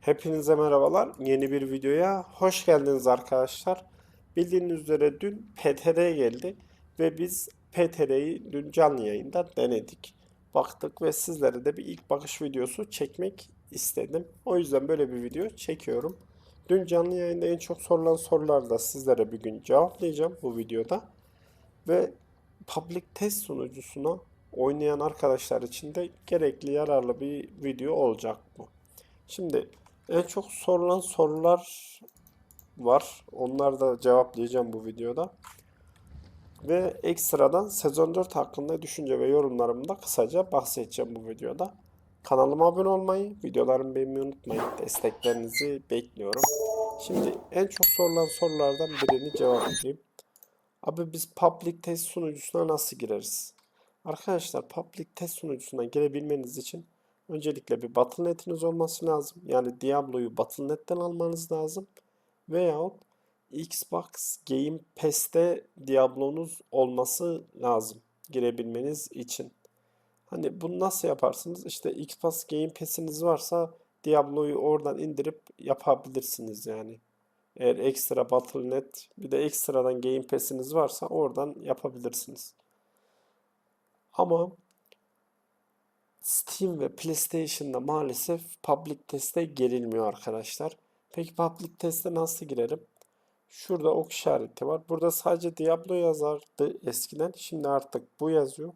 Hepinize merhabalar. Yeni bir videoya hoş geldiniz arkadaşlar. Bildiğiniz üzere dün PTR geldi ve biz PTR'yi dün canlı yayında denedik. Baktık ve sizlere de bir ilk bakış videosu çekmek istedim. O yüzden böyle bir video çekiyorum. Dün canlı yayında en çok sorulan soruları da sizlere bugün cevaplayacağım bu videoda. Ve public test sunucusuna oynayan arkadaşlar için de gerekli yararlı bir video olacak bu. Şimdi en çok sorulan sorular var. Onları da cevaplayacağım bu videoda. Ve ekstradan sezon 4 hakkında düşünce ve yorumlarımı da kısaca bahsedeceğim bu videoda. Kanalıma abone olmayı, videolarımı beğenmeyi unutmayın. Desteklerinizi bekliyorum. Şimdi en çok sorulan sorulardan birini cevaplayayım. Abi biz public test sunucusuna nasıl gireriz? Arkadaşlar public test sunucusuna girebilmeniz için öncelikle bir Battle.net'iniz olması lazım. Yani Diablo'yu Battle.net'ten almanız lazım. Veyahut Xbox Game Pass'te Diablo'nuz olması lazım girebilmeniz için. Hani bunu nasıl yaparsınız? İşte Xbox Game Pass'iniz varsa Diablo'yu oradan indirip yapabilirsiniz yani. Eğer ekstra Battle.net bir de ekstradan Game Pass'iniz varsa oradan yapabilirsiniz. Ama Steam ve PlayStation'da maalesef public test'e girilmiyor arkadaşlar. Peki public test'e nasıl girerim? Şurada ok işareti var. Burada sadece Diablo yazardı eskiden. Şimdi artık bu yazıyor.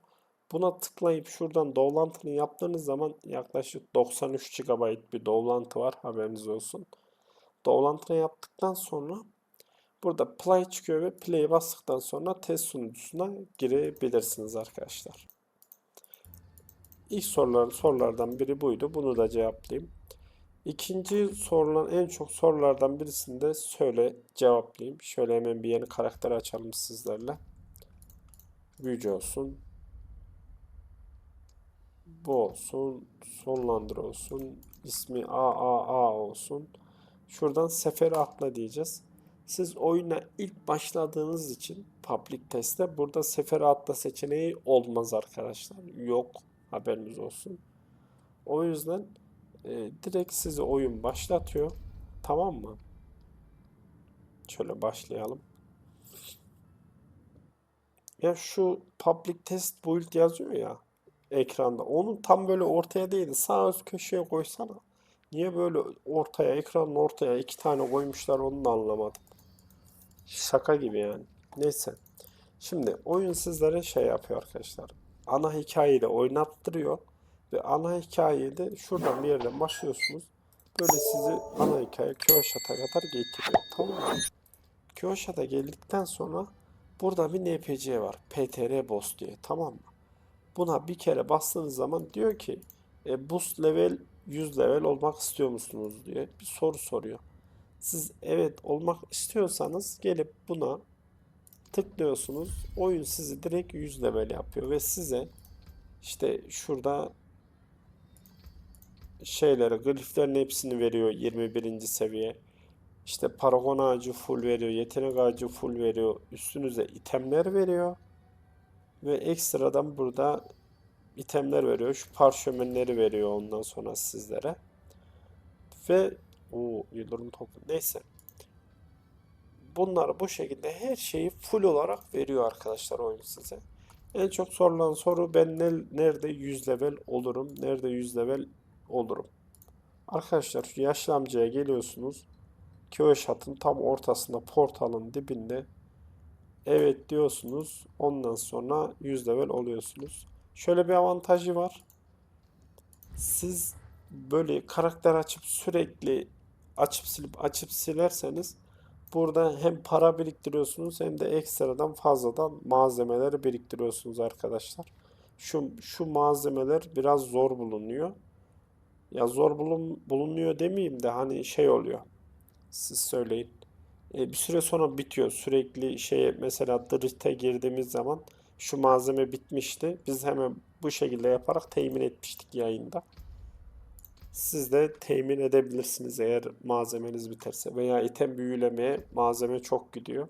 Buna tıklayıp şuradan doğrulantını yaptığınız zaman yaklaşık 93 GB bir doğrulantı var. Haberiniz olsun. Doğrulantını yaptıktan sonra burada play çıkıyor ve play'e bastıktan sonra test sunucusuna girebilirsiniz arkadaşlar. İlk sorulardan biri buydu. Bunu da cevaplayayım. İkinci sorulan en çok sorulardan birisini de söyle cevaplayayım. Şöyle hemen bir yeni karakter açalım sizlerle. Büyücü olsun. Bu olsun. Sonlandır olsun. İsmi AAA olsun. Şuradan seferi atla diyeceğiz. Siz oyuna ilk başladığınız için public test'te burada seferi atla seçeneği olmaz arkadaşlar. Yok. Haberiniz olsun. O yüzden direkt sizi oyun başlatıyor. Tamam mı? Şöyle başlayalım. Ya şu public test build yazıyor ya ekranda. Onun tam böyle ortaya değil, sağ üst köşeye koysana. Niye böyle ortaya, ekranın ortaya iki tane koymuşlar onu da anlamadım. Şaka gibi yani. Neyse. Şimdi oyun sizlere şey yapıyor arkadaşlar. Ana hikayeyi de oynattırıyor. Ve ana hikayeyi de şuradan bir yerden başlıyorsunuz. Böyle sizi ana hikaye Kyoşat'a kadar getiriyor. Tamam mı? Kyoşat'a geldikten sonra burada bir NPC var. PTR Boss diye. Tamam mı? Buna bir kere bastığınız zaman diyor ki boost level 100 level olmak istiyor musunuz diye bir soru soruyor. Siz evet olmak istiyorsanız gelip buna tıklıyorsunuz. Oyun sizi direkt 100 level yapıyor ve size işte şurada şeyleri, gliflerin hepsini veriyor 21. seviye. İşte paragon ağacı full veriyor, yetenek ağacı full veriyor. Üstünüze itemler veriyor. Ve ekstradan burada itemler veriyor. Şu parşömenleri veriyor ondan sonra sizlere. Ve o yıldırım topu. Neyse. Bunlar bu şekilde her şeyi full olarak veriyor arkadaşlar oyun size. En çok sorulan soru ben nerede 100 level olurum? Nerede 100 level olurum? Arkadaşlar şu yaşlı amcaya geliyorsunuz. Köyşat'ın tam ortasında portalın dibinde evet diyorsunuz. Ondan sonra 100 level oluyorsunuz. Şöyle bir avantajı var. Siz böyle karakter açıp sürekli açıp silip açıp silerseniz burada hem para biriktiriyorsunuz hem de ekstradan fazladan malzemeleri biriktiriyorsunuz arkadaşlar. Şu malzemeler biraz zor bulunuyor. Ya zor bulunuyor demeyeyim de hani şey oluyor. Siz söyleyin. Bir süre sonra bitiyor. Sürekli şey mesela Drift'e girdiğimiz zaman şu malzeme bitmişti. Biz hemen bu şekilde yaparak temin etmiştik yayında. Siz de temin edebilirsiniz eğer malzemeniz biterse veya item büyülemeye malzeme çok gidiyor.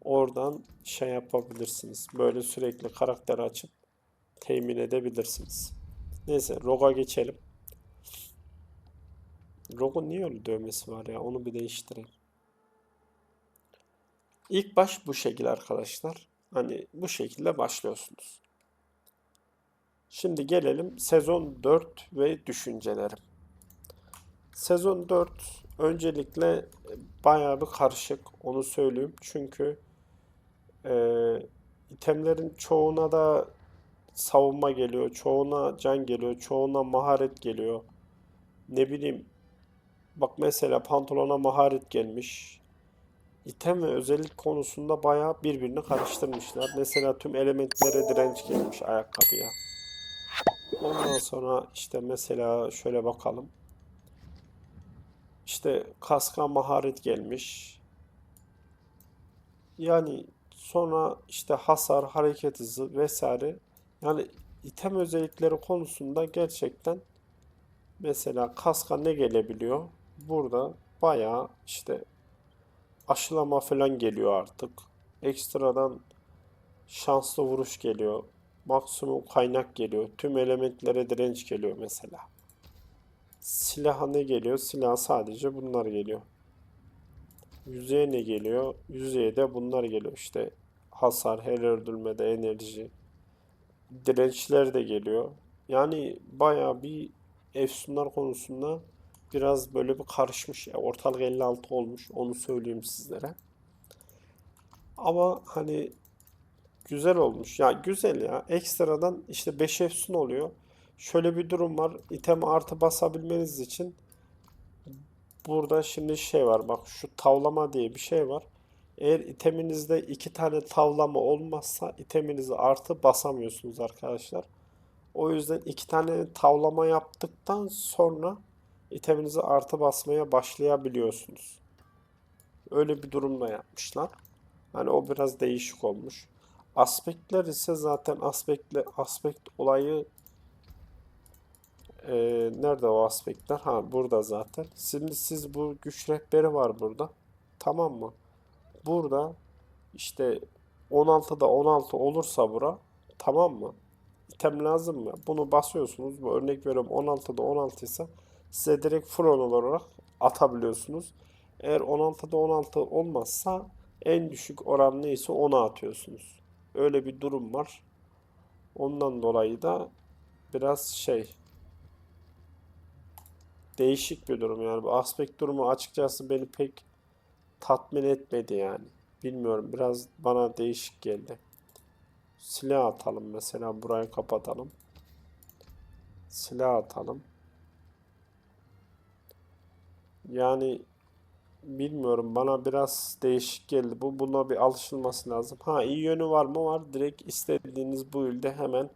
Oradan şey yapabilirsiniz. Böyle sürekli karakter açıp temin edebilirsiniz. Neyse Rogue'a geçelim. Rogue'un niye öyle dövmesi var ya? Onu bir değiştireyim. İlk baş bu şekilde arkadaşlar. Hani bu şekilde başlıyorsunuz. Şimdi gelelim sezon 4 ve düşüncelerim. Sezon 4 öncelikle bayağı bir karışık, onu söyleyeyim. Çünkü itemlerin çoğuna da savunma geliyor, çoğuna can geliyor, çoğuna maharet geliyor. Ne bileyim, bak mesela pantolona maharet gelmiş. İtem ve özellik konusunda bayağı birbirini karıştırmışlar. Mesela tüm elementlere direnç gelmiş ayakkabıya. Ondan sonra işte mesela şöyle bakalım. İşte kaska maharet gelmiş. Yani sonra işte hasar, hareket hızı vesaire. Yani item özellikleri konusunda gerçekten mesela kaska ne gelebiliyor? Burada bayağı işte aşılama falan geliyor artık. Ekstradan şanslı vuruş geliyor. Maksimum kaynak geliyor. Tüm elementlere direnç geliyor mesela. Silaha ne geliyor? Silaha sadece bunlar geliyor. Yüzeye ne geliyor? Yüzeye de bunlar geliyor işte. Hasar, her öldürmede enerji. Dirençler de geliyor. Yani bayağı bir efsunlar konusunda biraz böyle bir karışmış. Ya, ortalık 56 olmuş. Onu söyleyeyim sizlere. Ama hani güzel olmuş. Ya güzel ya. Ekstradan işte 5 efsun oluyor. Şöyle bir durum var. İtem artı basabilmeniz için burada şimdi şey var. Bak şu tavlama diye bir şey var. Eğer iteminizde 2 tane tavlama olmazsa iteminizi artı basamıyorsunuz arkadaşlar. O yüzden 2 tane tavlama yaptıktan sonra iteminizi artı basmaya başlayabiliyorsunuz. Öyle bir durumda yapmışlar. Hani o biraz değişik olmuş. Aspektler ise zaten aspekt olayı nerede o aspektler? Ha burada zaten. Şimdi siz bu güç rehberi var burada. Tamam mı? Burada işte 16'da 16 olursa bura tamam mı? İtem lazım mı? Bunu basıyorsunuz. Bu örnek veriyorum 16'da 16 ise size direkt full olarak atabiliyorsunuz. Eğer 16'da 16 olmazsa en düşük oran neyse onu atıyorsunuz. Öyle bir durum var. Ondan dolayı da biraz şey değişik bir durum yani. Bu aspekt durumu açıkçası beni pek tatmin etmedi yani. Bilmiyorum biraz bana değişik geldi. Silah atalım mesela burayı kapatalım. Silah atalım. Yani bilmiyorum bana biraz değişik geldi bu. Buna bir alışılması lazım. Ha iyi yönü var mı? Var. Direkt istediğiniz build'e hemen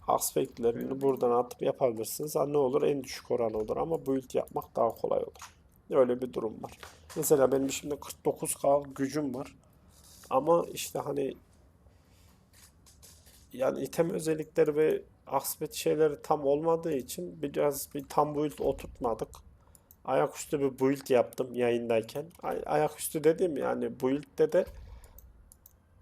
aspektlerini buradan atıp yapabilirsiniz. Ha ne olur en düşük oran olur ama build yapmak daha kolay olur. Öyle bir durum var. Mesela benim şimdi 49k gücüm var. Ama işte hani yani item özellikleri ve aspect şeyleri tam olmadığı için biraz bir tam build oturtmadık. Ayaküstü bir build yaptım yayındayken. Ayaküstü dedim yani build'de de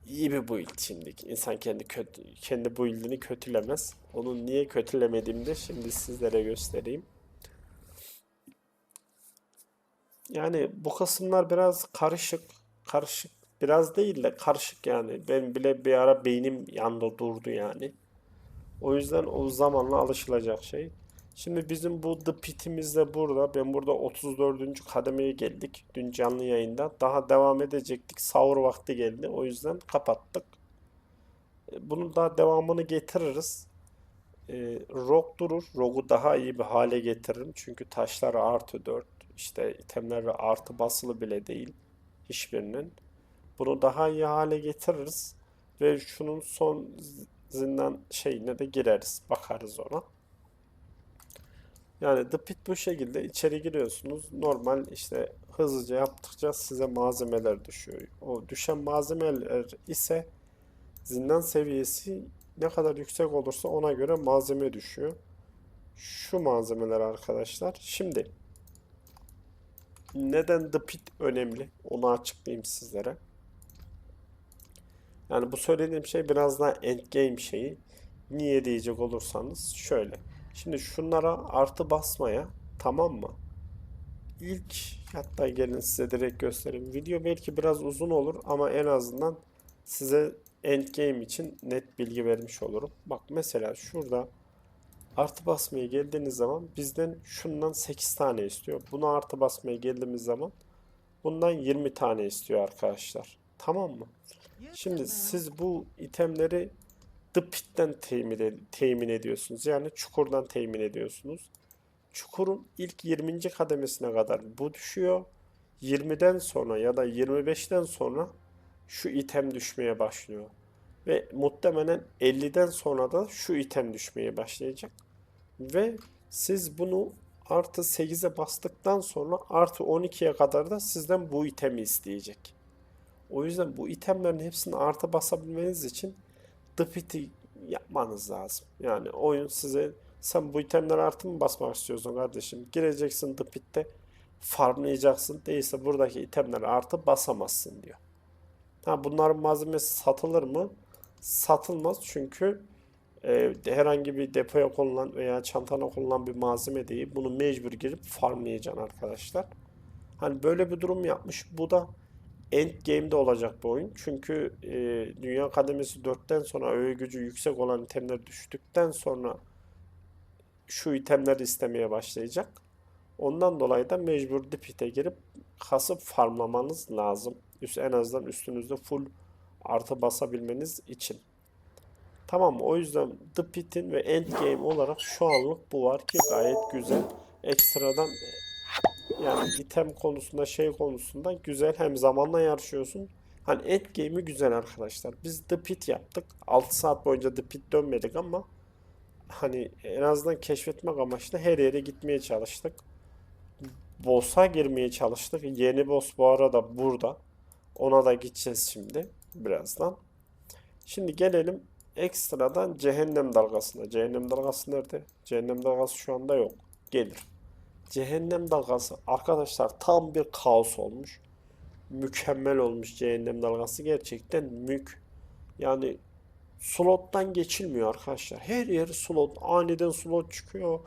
iyi bir build şimdiki. İnsan kendi build'ini kötülemez. Onun niye kötülemediğimi de şimdi sizlere göstereyim. Yani bu kısımlar biraz karışık. Karışık biraz değil de karışık yani. Ben bile bir ara beynim yandı durdu yani. O yüzden o zamanla alışılacak şey. Şimdi bizim bu The Pit'imiz de burada. Ben burada 34. kademeye geldik. Dün canlı yayında. Daha devam edecektik. Sahur vakti geldi. O yüzden kapattık. Bunun daha devamını getiririz. Rogue durur. Rogue'u daha iyi bir hale getiririm. Çünkü taşları artı 4. İşte itemleri artı basılı bile değil. Hiçbirinin. Bunu daha iyi hale getiririz. Ve şunun son zindan şeyine de gireriz. Bakarız ona. Yani The Pit bu şekilde içeri giriyorsunuz. Normal işte hızlıca yaptıkça size malzemeler düşüyor. O düşen malzemeler ise zindan seviyesi ne kadar yüksek olursa ona göre malzeme düşüyor. Şu malzemeler arkadaşlar. Şimdi neden The Pit önemli? Onu açıklayayım sizlere. Yani bu söylediğim şey biraz daha endgame şeyi. Niye diyecek olursanız şöyle. Şimdi şunlara artı basmaya tamam mı? ilk, hatta gelin size direkt göstereyim. Video belki biraz uzun olur ama en azından size endgame için net bilgi vermiş olurum. Bak mesela şurada artı basmaya geldiğiniz zaman bizden şundan 8 tane istiyor. Buna artı basmaya geldiğimiz zaman bundan 20 tane istiyor arkadaşlar. Tamam mı? Şimdi siz bu itemleri The Pit'ten temin ediyorsunuz. Yani çukurdan temin ediyorsunuz. Çukurun ilk 20. kademesine kadar bu düşüyor. 20'den sonra ya da 25'ten sonra şu item düşmeye başlıyor. Ve muhtemelen 50'den sonra da şu item düşmeye başlayacak. Ve siz bunu artı 8'e bastıktan sonra artı 12'ye kadar da sizden bu itemi isteyecek. O yüzden bu itemlerin hepsini artı basabilmeniz için The Pit'i yapmanız lazım. Yani oyun size, sen bu itemleri artı mı basmak istiyorsun kardeşim? Gireceksin The Pit'te farmlayacaksın. Değilse buradaki itemleri artı basamazsın diyor. Ha, bunların malzemesi satılır mı? Satılmaz çünkü herhangi bir depoya konulan veya çantana konulan bir malzeme değil. Bunu mecbur girip farmlayacaksın arkadaşlar. Hani böyle bir durum yapmış. Bu da end game'de olacak bu oyun. Çünkü dünya kademesi 4'ten sonra öğe gücü yüksek olan itemler düştükten sonra şu itemleri istemeye başlayacak. Ondan dolayı da mecbur dipite girip kasıp farmlamanız lazım. En azından üstünüzde full artı basabilmeniz için. Tamam mı? O yüzden The Pit'in ve Endgame olarak şu anlık bu var ki gayet güzel. Ekstradan yani item konusunda şey konusunda güzel. Hem zamanla yarışıyorsun. Hani Endgame'i güzel arkadaşlar. Biz The Pit yaptık. 6 saat boyunca The Pit dönmedik ama hani en azından keşfetmek amaçlı her yere gitmeye çalıştık. Boss'a girmeye çalıştık. Yeni boss bu arada burada. Ona da gideceğiz şimdi birazdan. Şimdi gelelim ekstradan cehennem dalgasına. Cehennem dalgası nerede? Cehennem dalgası şu anda yok. Gelir. Cehennem dalgası arkadaşlar tam bir kaos olmuş. Mükemmel olmuş cehennem dalgası, gerçekten yani slottan geçilmiyor arkadaşlar. Her yer slot. Aniden slot çıkıyor.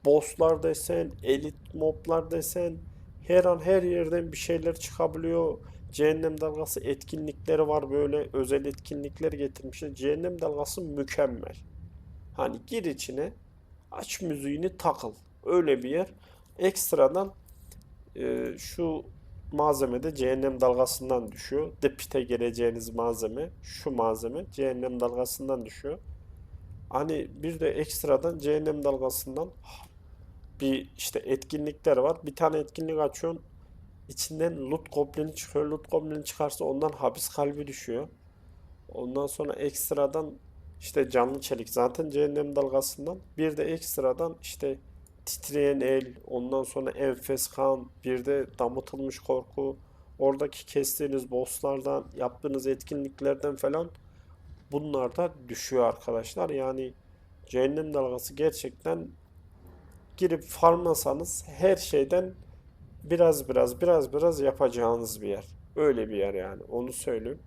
Bosslar desen, elit moblar desen her an her yerden bir şeyler çıkabiliyor. Cehennem dalgası etkinlikleri var, böyle özel etkinlikler getirmişler. Cehennem dalgası mükemmel. Hani gir içine, aç müziğini takıl. Öyle bir yer. Ekstradan şu malzeme de cehennem dalgasından düşüyor. Depite geleceğiniz malzeme, şu malzeme cehennem dalgasından düşüyor. Hani bir de ekstradan cehennem dalgasından bir işte etkinlikler var. Bir tane etkinlik açıyorsun. İçinden loot goblin çıkıyor. Loot goblin çıkarsa ondan habis kalbi düşüyor. Ondan sonra ekstradan işte canlı çelik zaten cehennem dalgasından. Bir de ekstradan işte titreyen el, ondan sonra enfes kan, bir de damıtılmış korku. Oradaki kestiğiniz bosslardan, yaptığınız etkinliklerden falan bunlar da düşüyor arkadaşlar. Yani cehennem dalgası gerçekten girip farmlasanız her şeyden biraz yapacağınız bir yer. Öyle bir yer yani, onu söyleyeyim.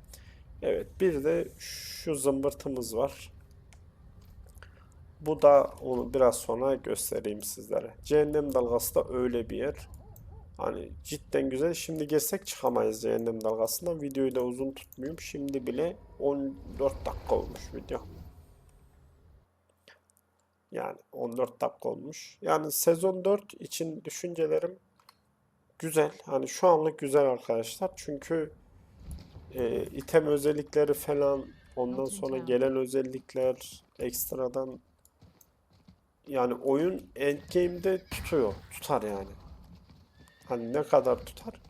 Evet, bir de şu zımbırtımız var. Bu da onu biraz sonra göstereyim sizlere. Cehennem dalgası da öyle bir yer. Hani cidden güzel. Şimdi girsek çıkamayız cehennem dalgasından. Videoyu da uzun tutmuyorum. Şimdi bile 14 dakika olmuş video. Yani 14 dakika olmuş. Yani sezon 4 için düşüncelerim güzel. Hani şu anlık güzel arkadaşlar. Çünkü item özellikleri falan, ondan sonra gelen özellikler ekstradan, yani oyun endgame'de tutuyor. Tutar yani. Hani ne kadar tutar?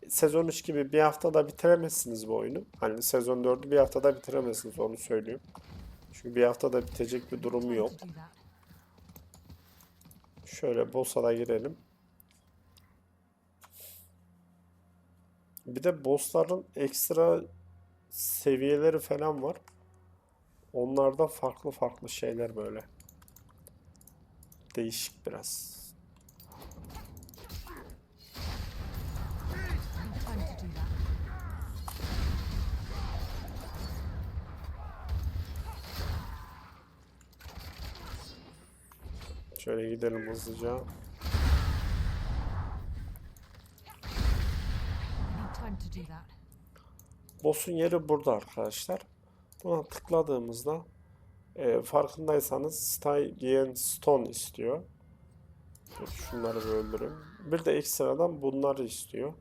Sezon 3 gibi bir haftada bitiremezsiniz bu oyunu. Hani sezon 4'ü bir haftada bitiremezsiniz, onu söyleyeyim. Çünkü bir haftada bitecek bir durumu yok. Şöyle boss'a da girelim. Bir de bossların ekstra seviyeleri falan var. Onlarda farklı farklı şeyler böyle. Değişik biraz. Şöyle gidelim hızlıca. to do that. Boss'un yeri burada arkadaşlar. Buna tıkladığımızda farkındaysanız Stygian Stone istiyor. Dur, şunları bir öldüreyim. Bir de ekstradan bunları istiyor.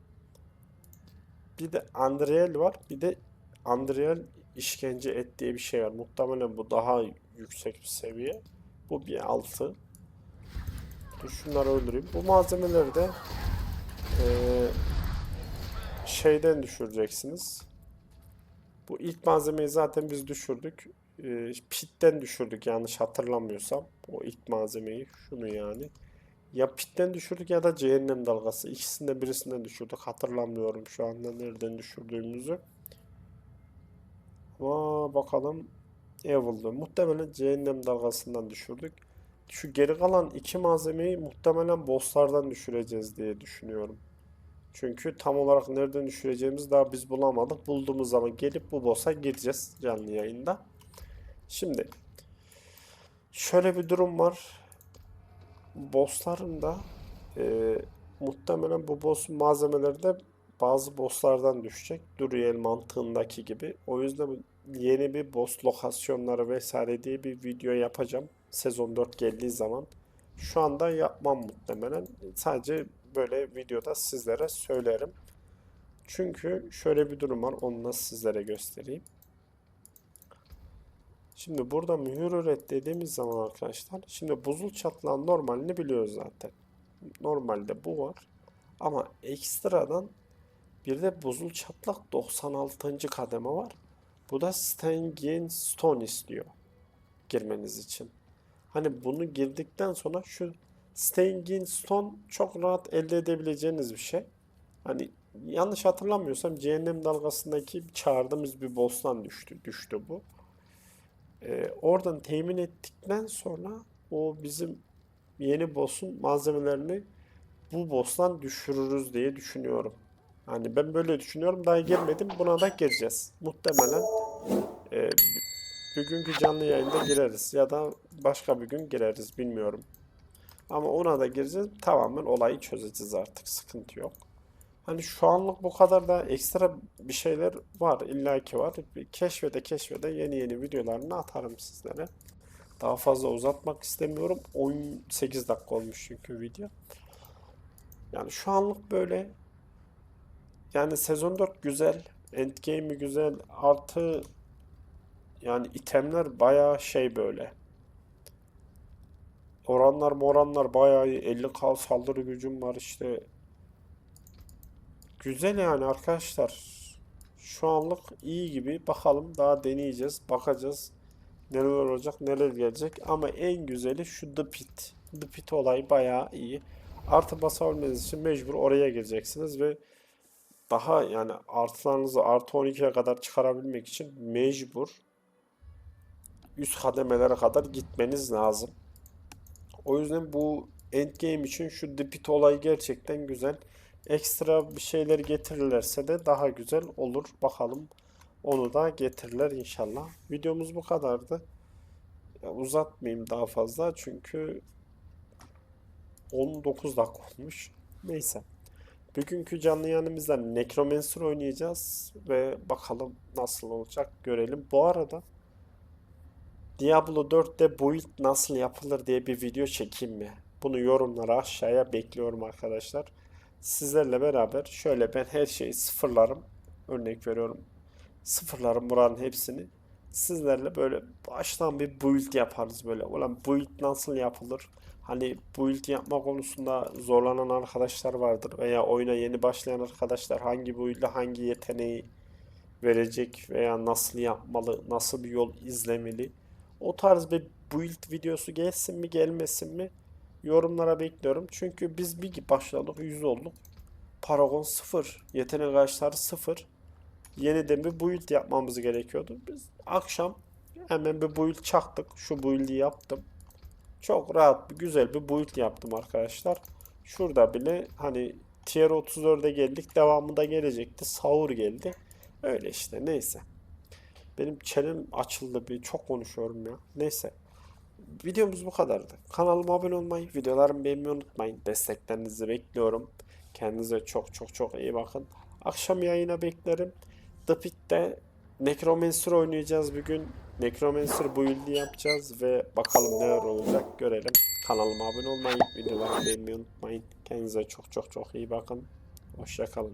Bir de Andriel var. Bir de Andriel işkence et diye bir şey var. Muhtemelen bu daha yüksek bir seviye. Bu bir altı. Dur şunları öldüreyim. Bu malzemeleri de şeyden düşüreceksiniz. Bu ilk malzemeyi zaten biz düşürdük. Pit'ten düşürdük yanlış hatırlamıyorsam. O ilk malzemeyi şunu yani. Ya Pit'ten düşürdük ya da cehennem dalgası. İkisinden birisinden düşürdük. Hatırlamıyorum şu anda nereden düşürdüğümüzü. Ama bakalım. Evil'dı. Muhtemelen cehennem dalgasından düşürdük. Şu geri kalan iki malzemeyi muhtemelen bosslardan düşüreceğiz diye düşünüyorum. Çünkü tam olarak nereden düşüreceğimizi daha biz bulamadık. Bulduğumuz zaman gelip bu boss'a gireceğiz canlı yayında. Şimdi şöyle bir durum var. Bossların da e, muhtemelen bu boss malzemeleri de bazı bosslardan düşecek. Duriel mantığındaki gibi. O yüzden yeni bir boss lokasyonları vesaire diye bir video yapacağım. Sezon 4 geldiği zaman. Şu anda yapmam muhtemelen. Sadece böyle videoda sizlere söylerim. Çünkü şöyle bir durum var. Onu da sizlere göstereyim. Şimdi burada mühür üret dediğimiz zaman arkadaşlar. Şimdi buzul çatlağın normalini biliyoruz zaten. Normalde bu var. Ama ekstradan bir de buzul çatlak 96. kademe var. Bu da Stygian Stone istiyor girmeniz için. Hani bunu girdikten sonra şu Stygian Stone çok rahat elde edebileceğiniz bir şey. Hani yanlış hatırlamıyorsam Cehennem Dalgası'ndaki çağırdığımız bir boss'tan düştü bu. Oradan temin ettikten sonra o bizim yeni boss'un malzemelerini bu boss'tan düşürürüz diye düşünüyorum. Hani ben böyle düşünüyorum. Daha girmedim. Buna da gireceğiz. Muhtemelen e, bugünkü canlı yayında gireriz. Ya da başka bir gün gireriz. Bilmiyorum. Ama ona da gireceğiz. Tamamen olayı çözeceğiz artık. Sıkıntı yok. Hani şu anlık bu kadar da ekstra bir şeyler var. İllaki var. Bir keşfede keşfede yeni videolarını atarım sizlere. Daha fazla uzatmak istemiyorum. 18 dakika olmuş çünkü video. Yani şu anlık böyle. Yani sezon 4 güzel. Endgame'i güzel. Artı yani itemler bayağı şey böyle. Oranlar bayağı iyi. 50k saldırı gücüm var işte. Güzel yani arkadaşlar. Şu anlık iyi gibi. Bakalım daha deneyeceğiz. Bakacağız. Neler olacak, neler gelecek. Ama en güzeli şu The Pit. The Pit olayı bayağı iyi. Artı basabilmeniz için mecbur oraya gireceksiniz ve daha yani artılarınızı artı 12'ye kadar çıkarabilmek için mecbur üst kademelere kadar gitmeniz lazım. O yüzden bu endgame için şu The Pit olayı gerçekten güzel. Ekstra bir şeyler getirirlerse de daha güzel olur. Bakalım onu da getirirler inşallah. Videomuz bu kadardı. Ya uzatmayayım daha fazla çünkü 19 dakika olmuş. Neyse. Bugünkü canlı yayınımızda Necromancer oynayacağız ve bakalım nasıl olacak görelim. Bu arada Diablo 4'te build nasıl yapılır diye bir video çekeyim mi? Bunu yorumlara aşağıya bekliyorum arkadaşlar. Sizlerle beraber şöyle ben her şeyi sıfırlarım. Örnek veriyorum. Sıfırlarım buranın hepsini. Sizlerle böyle baştan bir build yaparız böyle. Ulan build nasıl yapılır? Hani build yapma konusunda zorlanan arkadaşlar vardır veya oyuna yeni başlayan arkadaşlar hangi build'e hangi yeteneği verecek veya nasıl yapmalı, nasıl bir yol izlemeli. O tarz bir build videosu gelsin mi gelmesin mi yorumlara bekliyorum. Çünkü biz bir başladık 100 olduk. Paragon 0, yetenek ağaçları 0. Yeniden bir build yapmamız gerekiyordu. Biz akşam hemen bir build çaktık. Şu build'i yaptım. Çok rahat, güzel bir build yaptım arkadaşlar. Şurada bile hani tier 34'e geldik. Devamında gelecekti. Sahur geldi. Öyle işte neyse. Benim çenem açıldı bir çok konuşuyorum ya. Neyse. Videomuz bu kadardı. Kanalıma abone olmayı, videolarımı beğenmeyi unutmayın. Desteklerinizi bekliyorum. Kendinize çok iyi bakın. Akşam yayına beklerim. The Pit'te Necromancer oynayacağız bir gün. Necromancer build'i yapacağız ve bakalım neler olacak görelim. Kanalıma abone olmayı, videolarımı beğenmeyi unutmayın. Kendinize çok çok çok iyi bakın. Hoşça kalın.